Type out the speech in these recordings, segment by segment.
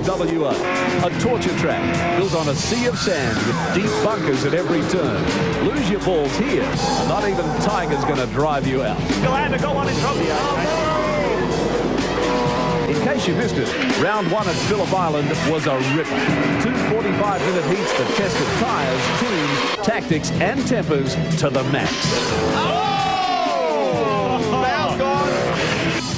WA. A torture track built on a sea of sand with deep bunkers at every turn. Lose your balls here, and not even Tiger's going to drive you out. Got one in trouble. In case you missed it, round one at Phillip Island was a ripper. 2 45-minute heats that tested tyres, teams, tactics and tempers to the max.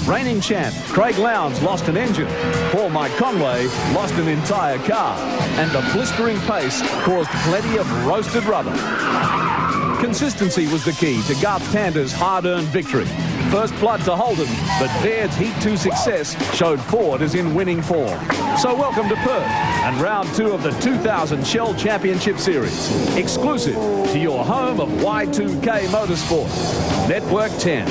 Reigning champ Craig Lowndes lost an engine. Poor Mike Conway lost an entire car. And the blistering pace caused plenty of roasted rubber. Consistency was the key to Garth Tander's hard-earned victory. First blood to Holden, but Baird's Heat 2 success showed Ford is in winning form. So welcome to Perth and round 2 of the 2000 Shell Championship Series. Exclusive to your home of Y2K Motorsport. Network 10.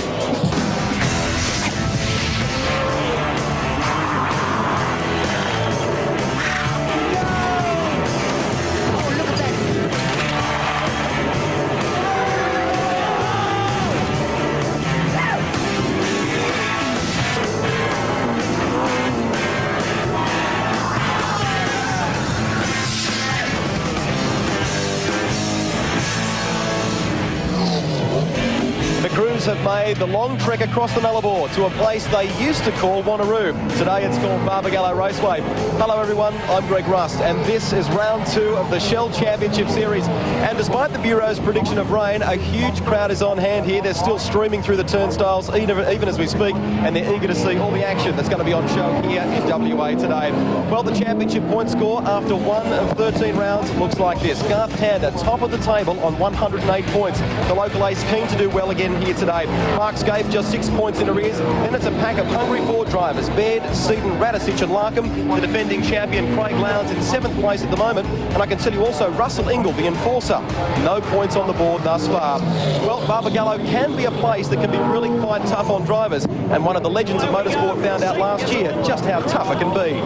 Have made the long trek across the Nullarbor to a place they used to call Wanneroo. Today it's called Barbagallo Raceway. Hello everyone, I'm Greg Rust and this is round 2 of the Shell Championship Series. And despite the Bureau's prediction of rain, a huge crowd is on hand here. They're still streaming through the turnstiles even as we speak, and they're eager to see all the action that's going to be on show here in WA today. Well, the championship point score after 1 of 13 rounds looks like this. Garth Tander top of the table on 108 points. The local ace keen to do well again here today. Mark Scaife just 6 points in arrears. Then it's a pack of hungry Ford drivers. Baird, Seaton, Radisich and Larkham. The defending champion Craig Lowndes in 7th place at the moment. And I can tell you also Russell Ingall, the enforcer. No points on the board thus far. Well, Barbagallo can be a place that can be really quite tough on drivers. And one of the legends of motorsport found out last year just how tough it can be.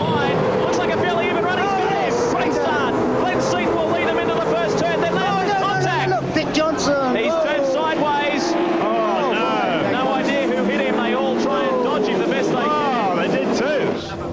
Looks like a fairly even running start. Glenn Seaton will lead him into the first turn. Then there's contact. Look, Dick Johnson. He's turned sideways. No idea who hit him. They all try and dodge him the best they can. They did too.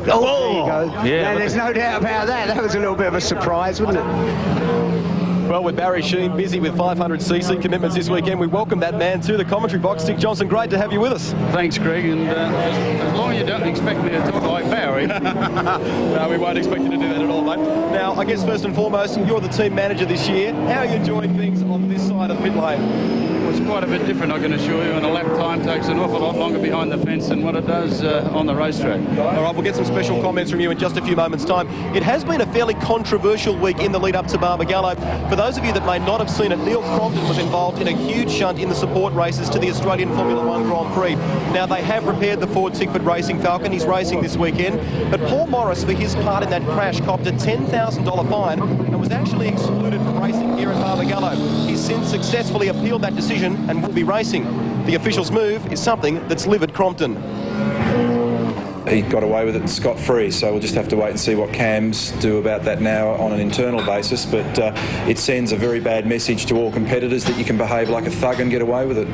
Oh, there you go. Yeah, there's no doubt about that. That was a little bit of a surprise, wasn't it? Well, with Barry Sheen busy with 500cc commitments this weekend, we welcome that man to the commentary box. Dick Johnson, great to have you with us. Thanks, Greg, and as long as you don't expect me to talk like Barry. No, we won't expect you to do that at all, mate. Now, I guess first and foremost, you're the team manager this year. How are you enjoying things on this side of the pit lane? It's quite a bit different, I can assure you, and a lap time takes an awful lot longer behind the fence than what it does on the racetrack. All right, we'll get some special comments from you in just a few moments' time. It has been a fairly controversial week in the lead up to Barbagallo. For those of you that may not have seen it, Neil Crompton was involved in a huge shunt in the support races to the Australian Formula One Grand Prix. Now, they have repaired the Ford Tickford Racing Falcon. He's racing this weekend. But Paul Morris, for his part in that crash, copped a $10,000 fine and was actually excluded from racing here at Barbagallo. He's since successfully appealed that decision and will be racing. The official's move is something that's livid Crompton. He got away with it scot-free, so we'll just have to wait and see what CAMS do about that now on an internal basis, but it sends a very bad message to all competitors that you can behave like a thug and get away with it.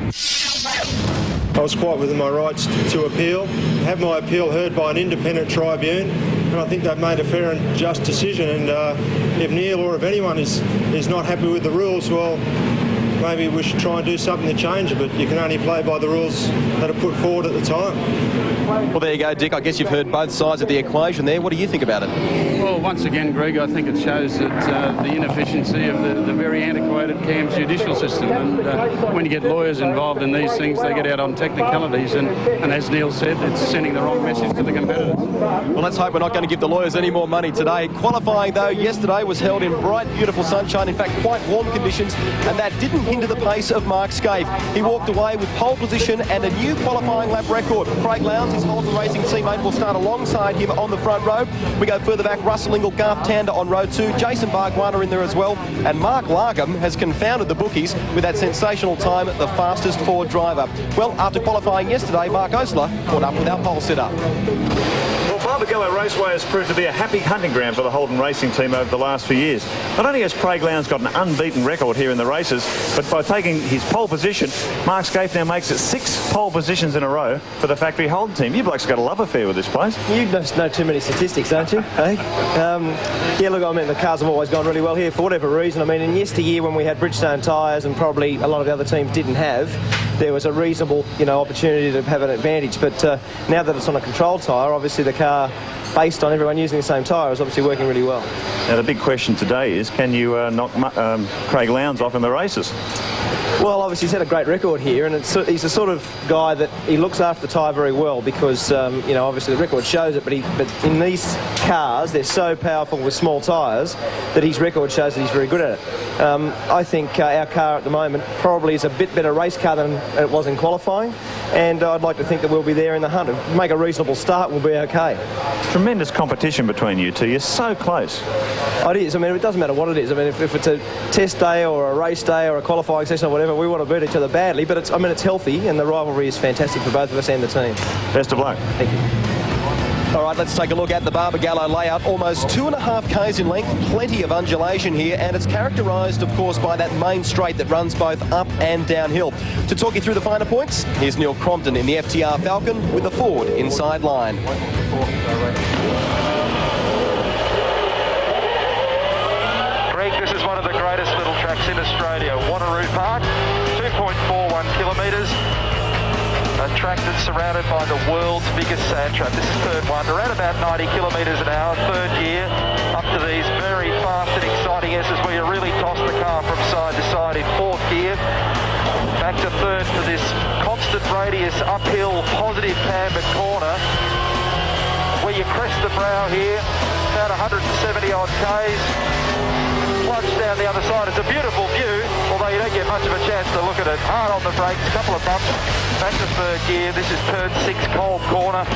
I was quite within my rights to appeal, have my appeal heard by an independent tribune, and I think they've made a fair and just decision, and if Neil or if anyone is not happy with the rules, well, maybe we should try and do something to change it, but you can only play by the rules that are put forward at the time. Well, there you go, Dick. I guess you've heard both sides of the equation there. What do you think about it? Well, once again, Greg, I think it shows that the inefficiency of the very antiquated CAMS judicial system. And when you get lawyers involved in these things, they get out on technicalities. And as Neil said, it's sending the wrong message to the competitors. Well, let's hope we're not going to give the lawyers any more money today. Qualifying, though, yesterday was held in bright, beautiful sunshine. In fact, quite warm conditions. And that didn't hinder the pace of Mark Scaife. He walked away with pole position and a new qualifying lap record. Craig Lowndes, his Holden Racing teammate, will start alongside him on the front row. We go further back, Russell Ingall, Garth Tander on row 2, Jason Barbagallo in there as well, and Mark Larkham has confounded the bookies with that sensational time, the fastest Ford driver. Well, after qualifying yesterday, Mark Osler caught up with our pole sitter. Well, Barbagallo Raceway has proved to be a happy hunting ground for the Holden racing team over the last few years. Not only has Craig Lowndes got an unbeaten record here in the races, but by taking his pole position, Mark Scaife now makes it 6 pole positions in a row for the factory Holden team. You blokes got a love affair with this place. You must know too many statistics, don't you? Hey? Yeah, look, I mean, the cars have always gone really well here for whatever reason. I mean, in yesteryear when we had Bridgestone tyres and probably a lot of the other teams didn't have, there was a reasonable, opportunity to have an advantage. But now that it's on a controlled tyre, obviously the car, based on everyone using the same tyre, is obviously working really well. Now, the big question today is, can you knock Craig Lowndes off in the races? Well, obviously he's had a great record here, and he's the sort of guy that he looks after the tyre very well because, obviously the record shows it, but in these cars, they're so powerful with small tyres that his record shows that he's very good at it. I think our car at the moment probably is a bit better race car than it was in qualifying, and I'd like to think that we'll be there in the hunt. Make a reasonable start, we'll be okay. Tremendous competition between you two. You're so close. It is. I mean, it doesn't matter what it is. I mean, if it's a test day or a race day or a qualifying session or whatever, we want to beat each other badly, but it's healthy, and the rivalry is fantastic for both of us and the team. Best of luck. Thank you. All right, let's take a look at the Barbagallo layout. Almost 2.5 k's in length, plenty of undulation here, and it's characterised, of course, by that main straight that runs both up and downhill. To talk you through the finer points, here's Neil Crompton in the FTR Falcon with the Ford inside line. Greg, this is one of the greatest little tracks in Australia. Wanneroo Park, 2.41 kilometres. A track that's surrounded by the world's biggest sand trap. This is turn 1, around about 90 kilometres an hour, third gear, up to these very fast and exciting S's where you really toss the car from side to side in fourth gear. Back to third for this constant radius, uphill, positive cambered corner, where you crest the brow here, about 170 odd k's. Plunge down the other side. It's a beautiful view, although you don't get much of a chance to look at it. Hard on the brakes, a couple of bumps. Back to third gear. This is turn 6, cold corner.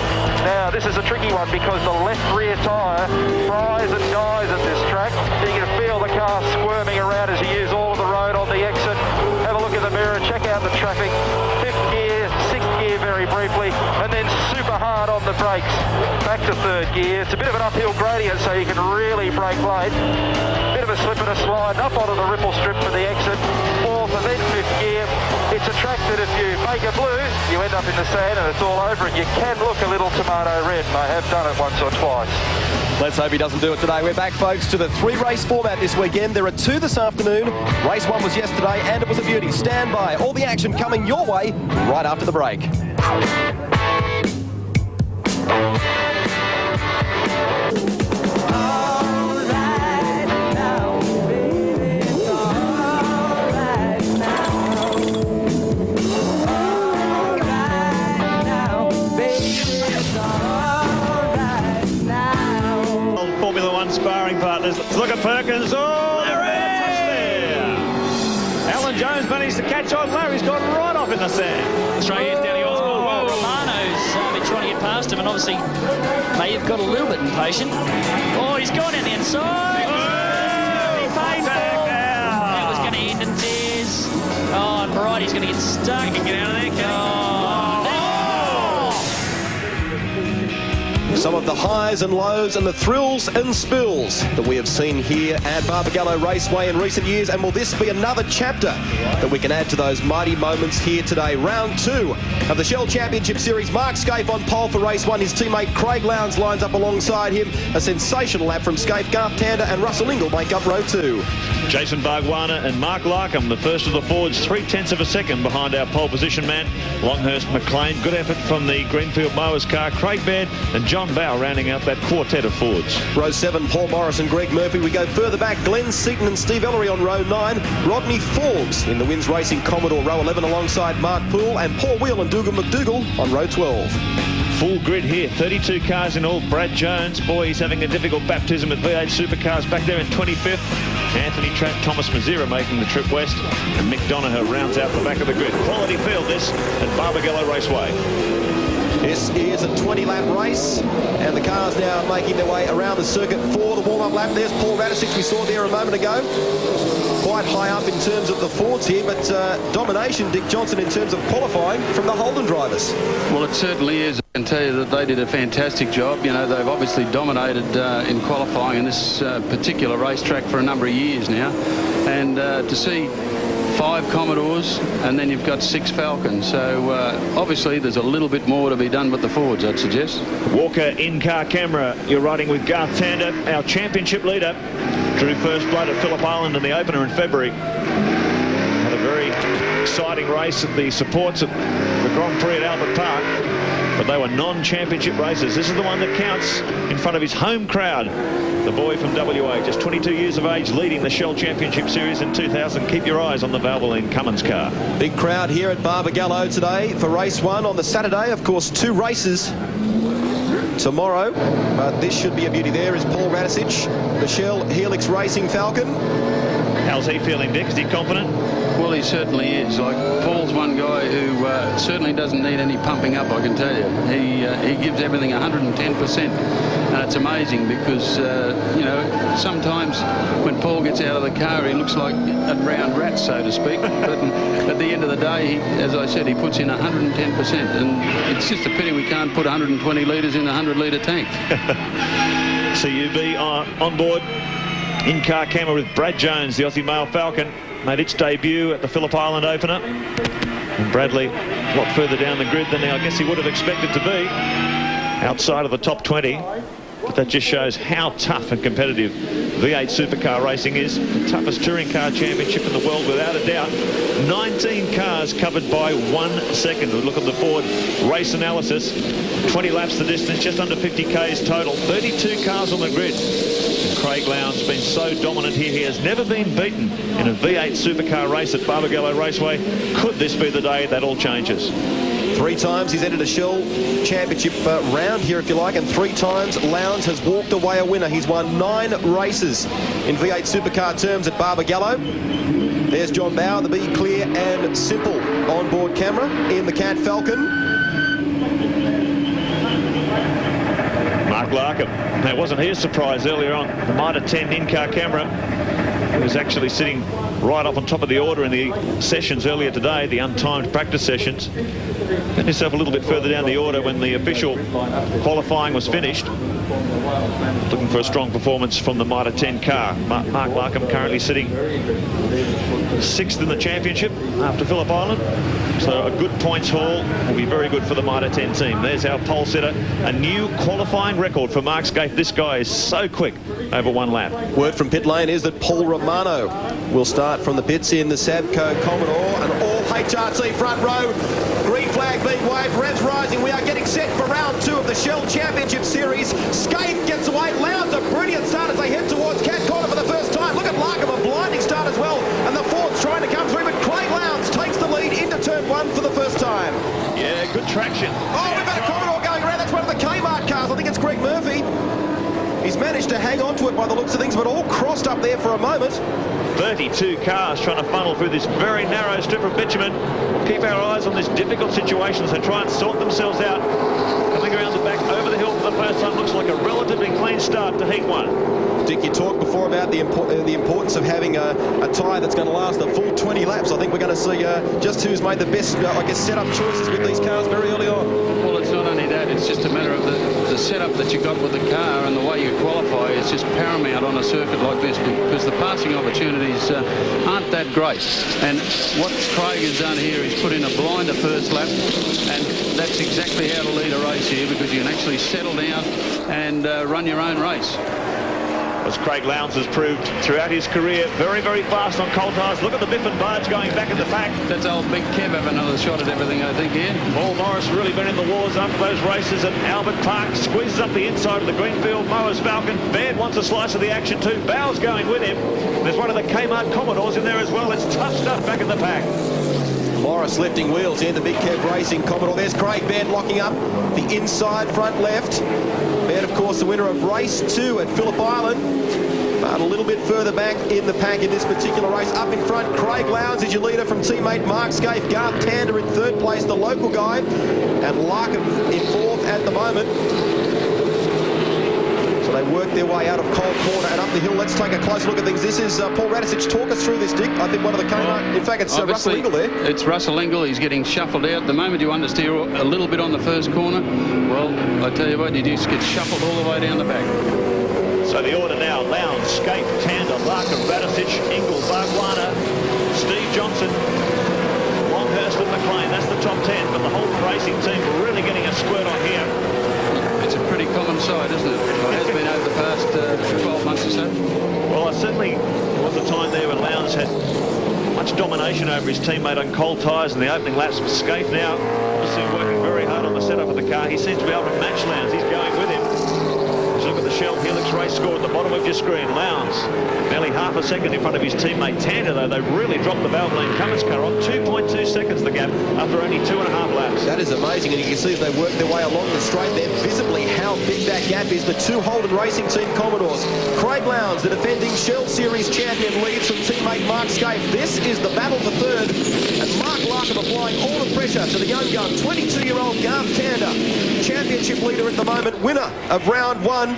Now, this is a tricky one because the left rear tyre fries and dies at this track. You can feel the car squirming around as you use all of the road on the exit. Have a look in the mirror, check out the traffic. Fifth gear, sixth gear very briefly, and then super hard on the brakes. Back to third gear. It's a bit of an uphill gradient, so you can really brake late. Bit of a slip and a slide, up onto the ripple strip for the exit. Fourth and then fifth gear. It's a track that if you make it blue, you end up in the sand and it's all over, and you can look a little tomato red, and I have done it once or twice. Let's hope he doesn't do it today. We're back, folks, to the 3-race format this weekend. There are 2 this afternoon. Race 1 was yesterday, and it was a beauty. Stand by. All the action coming your way right after the break. Formula One sparring partners. Let's look at Perkins. Oh, there Alan Jones managed to catch on. Larry's gone right off in the sand. Straight in, Danny Osborne. Well, Romano's been trying to get past him, and obviously may have got a little bit impatient. Oh, he's gone down the inside. Very painful. That was going to end in tears. Oh, and Variety's going to get stuck. He can get out of there, Some of the highs and lows and the thrills and spills that we have seen here at Barbagallo Raceway in recent years, and will this be another chapter that we can add to those mighty moments here today? Round 2 of the Shell Championship Series. Mark Scaife on pole for race 1. His teammate Craig Lowndes lines up alongside him. A sensational lap from Scaife. Garth Tander and Russell Ingall make up row 2. Jason Bargwana and Mark Larkham, the first of the Fords, 0.3 of a second behind our pole position man, Longhurst McLean. Good effort from the Greenfield Mowers car. Craig Baird and John Bow rounding out that quartet of Fords. Row 7, Paul Morris and Greg Murphy. We go further back, Glenn Seaton and Steve Ellery on row 9. Rodney Forbes in the Wins Racing Commodore, row 11, alongside Mark Poole, and Paul Wheel and Dougal McDougall on row 12. Full grid here, 32 cars in all. Brad Jones, boy, he's having a difficult baptism at V8 Supercars back there in 25th. Anthony Trapp, Thomas Mazira making the trip west, and Mick Donoghue rounds out the back of the grid. Quality field this at Barbagallo Raceway. This is a 20-lap race, and the cars now making their way around the circuit for the warm-up lap. There's Paul Radicic, we saw there a moment ago. Quite high up in terms of the Fords here, but domination, Dick Johnson, in terms of qualifying from the Holden drivers. Well, it certainly is. I can tell you that they did a fantastic job. You know, they've obviously dominated in qualifying in this particular racetrack for a number of years now. And to see 5 Commodores and then you've got 6 Falcons. So obviously there's a little bit more to be done with the Fords, I'd suggest. Walker in-car camera. You're riding with Garth Tander, our championship leader. Drew first blood at Phillip Island in the opener in February. Had a very exciting race at the supports at the Grand Prix at Albert Park. But they were non-championship races. This is the one that counts in front of his home crowd. The boy from WA, just 22 years of age, leading the Shell Championship Series in 2000. Keep your eyes on the Valvoline Cummins car. Big crowd here at Barbagallo today for race 1 on the Saturday. Of course, 2 races tomorrow, but this should be a beauty. There is Paul Radicic, the Shell Helix Racing Falcon. How's he feeling, Dick? Is he confident? Well, he certainly is. Like, Paul's one guy who certainly doesn't need any pumping up, I can tell you. He gives everything 110%. And it's amazing because, you know, sometimes when Paul gets out of the car, he looks like a brown rat, so to speak. But at the end of the day, as I said, he puts in 110%. And it's just a pity we can't put 120 litres in a 100-litre tank. CUB on board. In-car camera with Brad Jones, the Aussie male Falcon. Made its debut at the Phillip Island opener. And Bradley a lot further down the grid than I guess he would have expected to be. Outside of the top 20. But that just shows how tough and competitive V8 supercar racing is. The toughest touring car championship in the world, without a doubt. 19 cars covered by 1 second. We look at the Ford race analysis. 20 laps the distance, just under 50 Ks total. 32 cars on the grid. Craig Lowndes been so dominant here. He has never been beaten in a V8 supercar race at Barbagallo Raceway. Could this be the day that all changes? 3 times he's entered a Shell Championship round here, if you like, and 3 times Lowndes has walked away a winner. He's won 9 races in V8 supercar terms at Barbagallo. There's John Bauer, the Be Clear and Simple on-board camera in the Cat Falcon. Mark Larkham. That wasn't his surprise earlier on. The Mitre 10 in-car camera. He was actually sitting right up on top of the order in the sessions earlier today, the untimed practice sessions. Got himself a little bit further down the order when the official qualifying was finished. Looking for a strong performance from the Mitre 10 car. Mark Larkham currently sitting 6th in the championship after Phillip Island. So a good points haul will be very good for the Mitre 10 team. There's our pole sitter. A new qualifying record for Mark Skaife. This guy is so quick over 1 lap. Word from pit lane is that Paul Romano will start from the pits in the Sabco Commodore, and all HRT front row. Green flag being waved, revs rising. We are getting set for round 2 of the Shell Championship Series. Skaife gets away. Lowndes a brilliant start as they head towards Cat Corner for the first time. Look at Larkham, a blinding start as well. And the Ford's trying to come through, but Craig Lowndes takes the lead into turn 1 for the first time. Yeah, good traction. Oh, we've got a Commodore going around. That's one of the Kmart cars. I think it's Greg Murphy. He's managed to hang on to it by the looks of things, but all crossed up there for a moment. 32 cars trying to funnel through this very narrow strip of bitumen. Keep our eyes on this difficult situation as they try and sort themselves out. Coming around the back over the hill for the first time. Looks like a relatively clean start to heat 1. Dick, you talked before about the importance of having a tyre that's going to last a full 20 laps. I think we're going to see just who's made the best, I guess, setup choices with these cars very early on. Well, it's not only that, it's just a matter of the setup that you got with the car and the way you qualify is just paramount on a circuit like this, because the passing opportunities aren't that great. And what Craig has done here is put in a blinder first lap, and that's exactly how to lead a race here, because you can actually settle down and run your own race. As Craig Lowndes has proved throughout his career, very, very fast on coal tyres. Look at the Biff and Barge going back in the pack. That's old Big Kev having another shot at everything, I think, here. Paul Morris really been in the wars after those races at Albert Park. Squeezes up the inside of the Greenfield Mowers Falcon. Baird wants a slice of the action too. Bowles going with him. There's one of the Kmart Commodores in there as well. It's tough stuff back in the pack. Morris lifting wheels in the Big Kev Racing Commodore. There's Craig Baird locking up the inside front left. Baird, of course, the winner of race 2 at Phillip Island. But a little bit further back in the pack in this particular race. Up in front, Craig Lowndes is your leader from teammate Mark Scaife. Garth Tander in third place, the local guy. And Larkham in fourth at the moment. So they work their way out of Cold Corner and up the hill. Let's take a close look at things. This is Paul Radicic. Talk us through this, Dick. I think one of the Kmart. In fact, it's Russell Ingall there. It's Russell Ingall. He's getting shuffled out. The moment you understeer a little bit on the first corner, well, I tell you what, you just get shuffled all the way down the back. So the order now: Lowndes, Scaife, Tander, Larkham, Radicic, Ingall, Barbagallo, Steve Johnson, Longhurst and McLean. That's the top 10. But the whole racing team really getting a squirt on here. It's a pretty common sight, isn't it? It has been over the past 12 months or so. Well, certainly was a time there when Lowndes had much domination over his teammate on cold tyres in the opening laps. But Scaife now obviously working very hard on the setup of the car. He seems to be able to match Lowndes. He's going with him. Just look at the Shell Helix race score at the bottom of your screen. Lowndes nearly half a second in front of his teammate Tander, though. They really dropped the Valvoline Cummins car off. 2.2 seconds the gap after only 2.5 laps. That is amazing, and you can see as they work their way along the straight there visibly how big that gap is. The two Holden Racing Team Commodores. Craig Lowndes, the defending Shell Series champion, leads from teammate Mark Scaife. This is the battle for third, and Mark Larkham applying all the pressure to the young gun, 22-year-old Garth Tander, championship leader at the moment, winner of round one.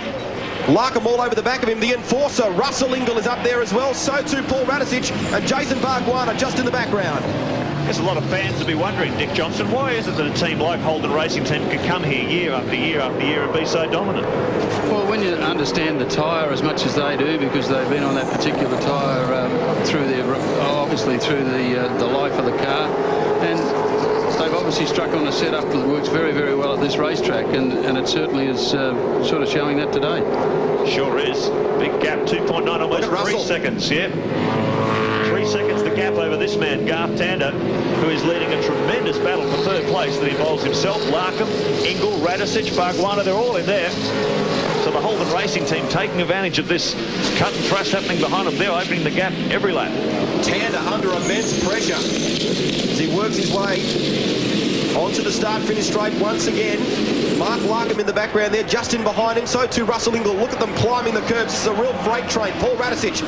Larkham all over the back of him. The enforcer, Russell Ingall, is up there as well. So too Paul Radicic and Jason Barbagallo just in the background. There's a lot of fans will be wondering, Dick Johnson, why is it that a team like Holden Racing Team can come here year after year after year and be so dominant? Well, when you understand the tyre as much as they do, because they've been on that particular tyre through obviously through the life of the car, and they've obviously struck on a setup that works very, very well at this racetrack, and it certainly is sort of showing that today. Sure is. Big gap, 2.9, almost 3 seconds, yeah. 3 seconds the gap over this man, Garth Tander, who is leading a tremendous battle for third place that involves himself, Larkham, Ingall, Radicic, Barbagallo. They're all in there. So the Holden Racing Team taking advantage of this cut and thrust happening behind them. They're opening the gap every lap. Tander under immense pressure as he works his way onto the start-finish straight once again. Mark Larkham in the background there, just in behind him. So too Russell Ingall. Look at them climbing the curbs. It's a real freight train. Paul Radicic